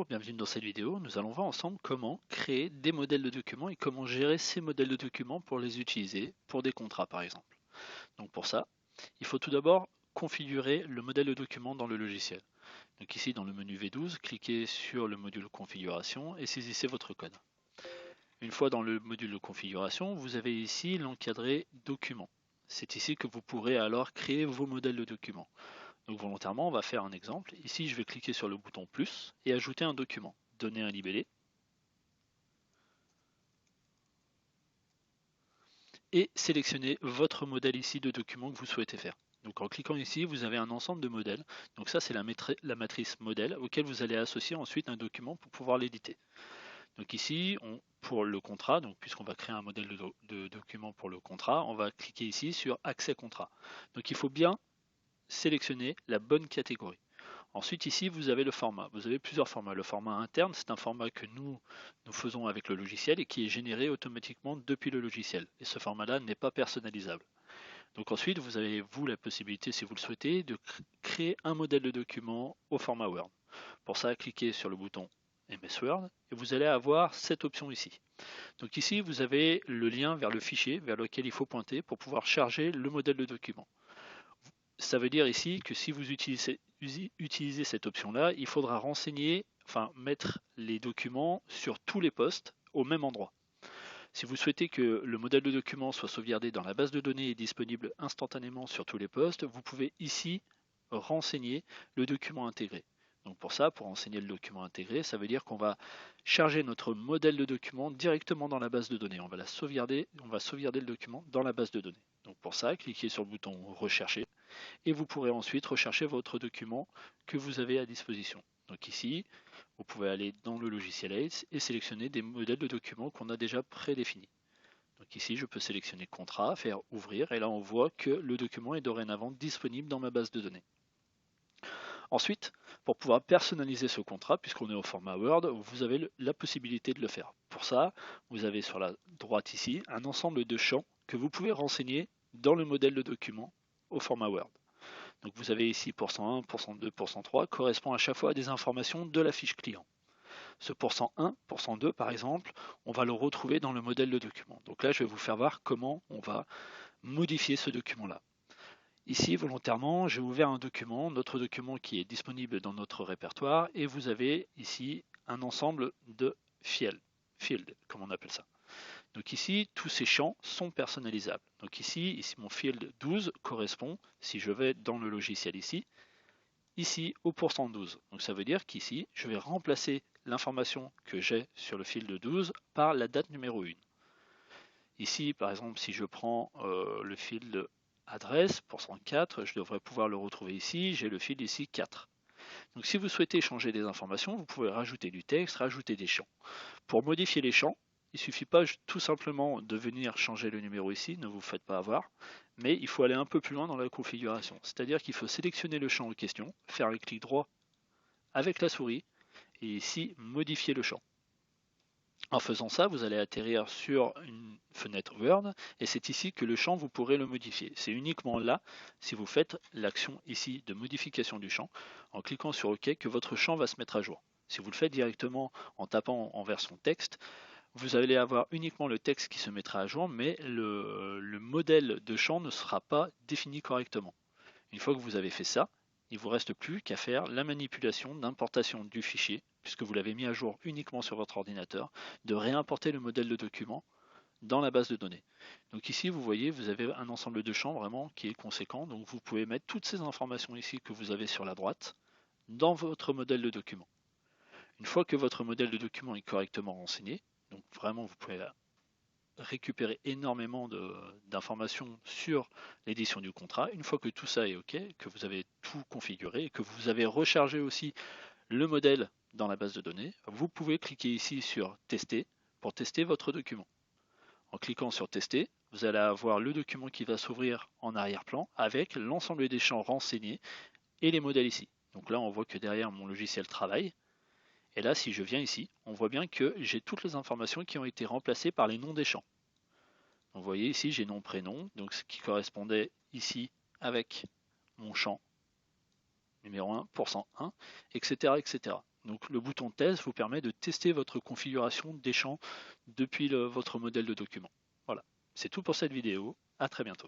bienvenue dans cette vidéo. Nous allons voir ensemble comment créer des modèles de documents et comment gérer ces modèles de documents pour les utiliser pour des contrats par exemple. Donc pour ça, il faut tout d'abord configurer le modèle de document dans le logiciel. Donc ici dans le menu V12, cliquez sur le module configuration et saisissez votre code. Une fois dans le module de configuration, vous avez ici l'encadré document. C'est ici que vous pourrez alors créer vos modèles de documents. Donc volontairement, on va faire un exemple. Ici, je vais cliquer sur le bouton plus et ajouter un document. Donner un libellé. Et sélectionner votre modèle ici de document que vous souhaitez faire. Donc en cliquant ici, vous avez un ensemble de modèles. Donc ça, c'est la matrice modèle auquel vous allez associer ensuite un document pour pouvoir l'éditer. Donc ici, pour le contrat, donc puisqu'on va créer un modèle de document pour le contrat, on va cliquer ici sur accès contrat. Donc il faut bien sélectionner la bonne catégorie. Ensuite ici vous avez le format, vous avez plusieurs formats. Le format interne, c'est un format que nous faisons avec le logiciel et qui est généré automatiquement depuis le logiciel. Et ce format-là n'est pas personnalisable. Donc ensuite vous avez vous la possibilité, si vous le souhaitez, de créer un modèle de document au format Word. Pour ça, cliquez sur le bouton MS Word et vous allez avoir cette option ici. Donc ici vous avez le lien vers le fichier vers lequel il faut pointer pour pouvoir charger le modèle de document. Ça veut dire ici que si vous utilisez cette option-là, il faudra renseigner, enfin mettre les documents sur tous les postes au même endroit. Si vous souhaitez que le modèle de document soit sauvegardé dans la base de données et disponible instantanément sur tous les postes, vous pouvez ici renseigner le document intégré. Donc pour ça, pour renseigner le document intégré, ça veut dire qu'on va charger notre modèle de document directement dans la base de données. On va sauvegarder le document dans la base de données. Donc pour ça, cliquez sur le bouton rechercher et vous pourrez ensuite rechercher votre document que vous avez à disposition. Donc ici, vous pouvez aller dans le logiciel Aids et sélectionner des modèles de documents qu'on a déjà prédéfinis. Donc ici, je peux sélectionner contrat, faire ouvrir, et là on voit que le document est dorénavant disponible dans ma base de données. Ensuite, pour pouvoir personnaliser ce contrat, puisqu'on est au format Word, vous avez la possibilité de le faire. Pour ça, vous avez sur la droite ici un ensemble de champs que vous pouvez renseigner dans le modèle de document au format Word. Donc vous avez ici %1, %2, %3 correspond à chaque fois à des informations de la fiche client. Ce %1, %2 par exemple, on va le retrouver dans le modèle de document. Donc là, je vais vous faire voir comment on va modifier ce document-là. Ici, volontairement, j'ai ouvert un document, notre document qui est disponible dans notre répertoire, et vous avez ici un ensemble de fields, comme on appelle ça. Donc ici, tous ces champs sont personnalisables. Donc ici mon field 12 correspond, si je vais dans le logiciel ici au %12. Donc ça veut dire qu'ici, je vais remplacer l'information que j'ai sur le field 12 par la date numéro 1. Ici, par exemple, si je prends le field adresse, %4, je devrais pouvoir le retrouver ici, j'ai le field ici 4. Donc si vous souhaitez changer des informations, vous pouvez rajouter du texte, rajouter des champs. Pour modifier les champs, il ne suffit pas tout simplement de venir changer le numéro ici, ne vous faites pas avoir, mais il faut aller un peu plus loin dans la configuration. C'est-à-dire qu'il faut sélectionner le champ en question, faire un clic droit avec la souris, et ici modifier le champ. En faisant ça, vous allez atterrir sur une fenêtre Word et c'est ici que le champ, vous pourrez le modifier. C'est uniquement là, si vous faites l'action ici de modification du champ, en cliquant sur OK, que votre champ va se mettre à jour. Si vous le faites directement en tapant en version texte, vous allez avoir uniquement le texte qui se mettra à jour, mais le modèle de champ ne sera pas défini correctement. Une fois que vous avez fait ça, il ne vous reste plus qu'à faire la manipulation d'importation du fichier, puisque vous l'avez mis à jour uniquement sur votre ordinateur, de réimporter le modèle de document dans la base de données. Donc ici, vous voyez, vous avez un ensemble de champs vraiment qui est conséquent, donc vous pouvez mettre toutes ces informations ici que vous avez sur la droite dans votre modèle de document. Une fois que votre modèle de document est correctement renseigné, donc vraiment vous pouvez récupérer énormément d'informations sur l'édition du contrat. Une fois que tout ça est OK, que vous avez tout configuré et que vous avez rechargé aussi le modèle dans la base de données, vous pouvez cliquer ici sur tester pour tester votre document. En cliquant sur tester, vous allez avoir le document qui va s'ouvrir en arrière-plan avec l'ensemble des champs renseignés et les modèles ici. Donc là on voit que derrière mon logiciel travaille. Et là, si je viens ici, on voit bien que j'ai toutes les informations qui ont été remplacées par les noms des champs. Donc vous voyez ici, j'ai nom, prénom, donc ce qui correspondait ici avec mon champ numéro 1, %1, etc., etc. Donc le bouton test vous permet de tester votre configuration des champs depuis votre modèle de document. Voilà, c'est tout pour cette vidéo. À très bientôt.